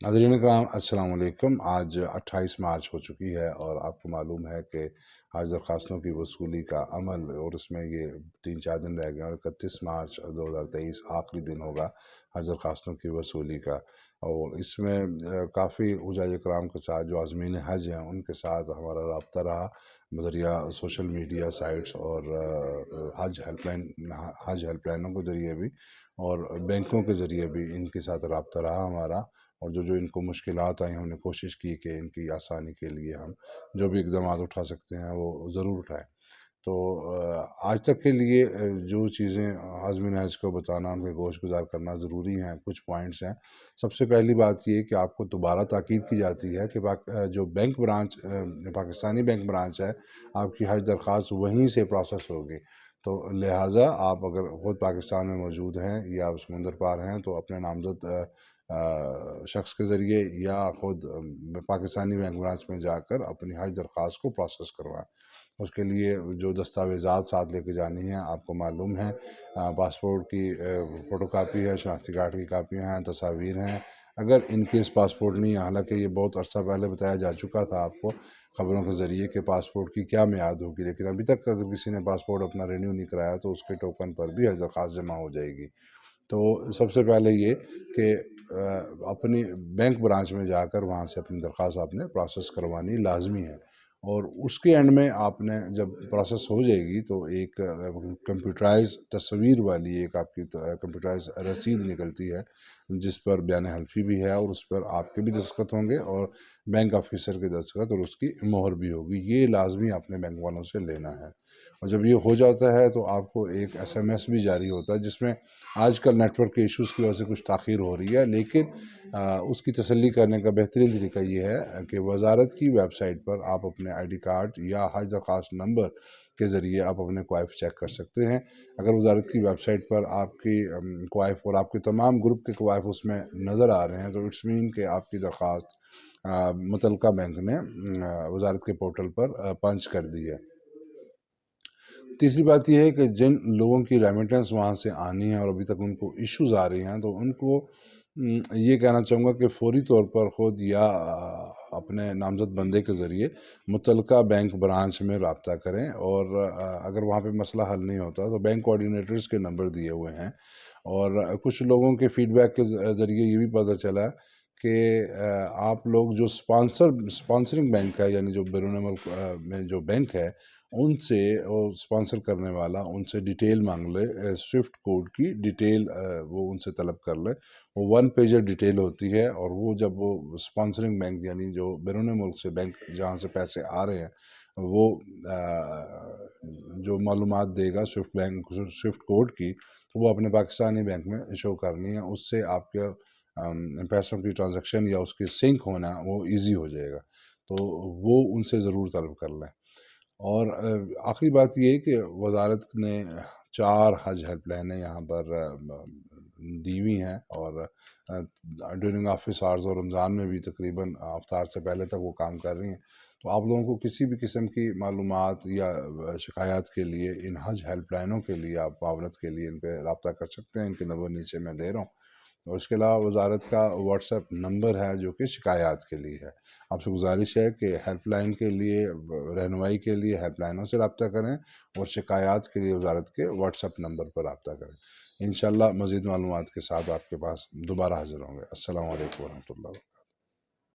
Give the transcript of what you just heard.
नाज़रीन करام अस्सलाम वालेकुम। आज 28 मार्च हो चुकी है और आपको मालूम है कि आज दरख्वास्तों की वसूली का अमल और उसमें ये 3-4 दिन रह गए और 31 मार्च 2023 आखिरी दिन होगा आज दरख्वास्तों की वसूली का। और इसमें काफ़ी हुज्जाज कराम के साथ जो आज़मीन हज हैं उनके साथ हमारा रब्ता रहा बज़रिया सोशल मीडिया साइट्स और हज हेल्पलाइनों के ज़रिए भी और बैंकों के ज़रिए भी इनके साथ रब्ता रहा हमारा। और जो इनको मुश्किलात आई हमने कोशिश की कि इनकी आसानी के लिए हम जो भी इक़दाम उठा सकते हैं वो ज़रूर उठाएं। तो आज तक के लिए जो चीज़ें आज़मीन हज को बताना उनके गोश गुजार करना ज़रूरी हैं, कुछ पॉइंट्स हैं। सबसे पहली बात ये कि आपको दोबारा ताकीद की जाती है कि जो bank branch Pakistani bank branch है, आपकी हज दरख्वास्त वहीं से प्रोसेस होगी। तो लिहाजा आप अगर ख़ुद पाकिस्तान में मौजूद हैं या समुंदर पार हैं तो अपने नामज़द शख्स के ज़रिए या ख़ुद पाकिस्तानी बैंक ब्रांच में जाकर अपनी हज दरख्वास्त को प्रोसेस करवाएं। उसके लिए जो दस्तावेज़ात साथ लेके जानी है आपको मालूम है, पासपोर्ट की फ़ोटोकॉपी है, शनाख्ती कार्ड की कापियाँ हैं, तस्वीर हैं। अगर इनकेस पासपोर्ट नहीं है, हालांकि ये बहुत अरसा पहले बताया जा चुका था आपको ख़बरों के ज़रिए कि पासपोर्ट की क्या मियाद होगी, लेकिन अभी तक अगर किसी ने पासपोर्ट अपना रिन्यू नहीं कराया तो उसके टोकन पर भी हज दरख्वास्त जमा हो जाएगी। तो सबसे पहले ये कि अपनी बैंक ब्रांच में जाकर वहाँ से अपनी दरख्वास्त आपने प्रोसेस करवानी लाजमी है। और उसके एंड में आपने जब प्रोसेस हो जाएगी तो एक कंप्यूटराइज तस्वीर वाली एक आपकी कंप्यूटराइज रसीद निकलती है जिस पर बयान हल्फी भी है और उस पर आपके भी दस्तखत होंगे और बैंक ऑफिसर के दस्तखत और उसकी मोहर भी होगी। ये लाजमी अपने बैंक वालों से लेना है। और जब ये हो जाता है तो आपको एक SMS भी जारी होता है जिसमें आजकल नेटवर्क के इश्यूज़ की वजह से कुछ ताख़ीर हो रही है, लेकिन उसकी तसल्ली करने का बेहतरीन तरीका ये है कि वजारत की वेबसाइट पर आप अपने ID कार्ड या हज दरख्वास्त नंबर के ज़रिए आप अपने क्वाइफ चेक कर सकते हैं। अगर वजारत की वेबसाइट पर आपकी क्वाइफ और आपके तमाम ग्रुप के क्वाइफ उसमें नज़र आ रहे हैं तो इट्स मीन कि आपकी दरख्वास्त मुतलका बैंक ने वजारत के पोर्टल पर पंच कर दी है। तीसरी बात यह है कि जिन लोगों की रेमिटेंस वहाँ से आनी है और अभी तक उनको इश्यूज़ आ रही हैं तो उनको ये कहना चाहूँगा कि फ़ौरी तौर पर ख़ुद या अपने नामज़द बंदे के ज़रिए मुतलका बैंक ब्रांच में रब्ता करें। और अगर वहाँ पे मसला हल नहीं होता तो बैंक कोऑर्डिनेटर्स के नंबर दिए हुए हैं। और कुछ लोगों के फ़ीडबैक के ज़रिए ये भी पता चला कि आप लोग जो स्पॉन्सरिंग बैंक है यानी जो बैरून मुल्क में जो बैंक है उनसे और स्पॉन्सर करने वाला उनसे डिटेल मांग ले, स्विफ्ट कोड की डिटेल वो उनसे तलब कर ले। वो 1 पेजर डिटेल होती है और वो जब वो स्पॉन्सरिंग बैंक यानी जो बैरून मुल्क से बैंक जहाँ से पैसे आ रहे हैं वो जो मालूमात देगा स्विफ्ट कोड की तो वो अपने पाकिस्तानी बैंक में शो करनी है। उससे आपके पैसों की ट्रांजैक्शन या उसकी सिंक होना वो इजी हो जाएगा। तो वो उनसे ज़रूर तलब कर लें। और आखिरी बात ये है कि वजारत ने 4 हज हेल्पलाइनें यहाँ पर दी हुई हैं और ड्यूरिंग ऑफिस आवर्स और रमज़ान में भी तकरीबन अफ्तार से पहले तक वो काम कर रही हैं। तो आप लोगों को किसी भी किस्म की मालूमात या शिकायत के लिए इन हज हेल्पलाइनों के लिए आप मावनत के लिए इन पर रब्ता कर सकते हैं। इनके नंबर नीचे मैं दे रहा हूँ। और इसके अलावा वजारत का व्हाट्सएप नंबर है जो कि शिकायत के लिए है। आपसे गुजारिश है कि हेल्पलाइन के लिए रहनुमाई के लिए हेल्पलाइनों से रब्ता करें और शिकायत के लिए वजारत के व्हाट्सएप नंबर पर रब्ता करें। इंशाअल्लाह मज़ीद मालूमात के साथ आपके पास दोबारा हाज़िर होंगे। अस्सलामु अलैकुम वरहमतुल्लाह।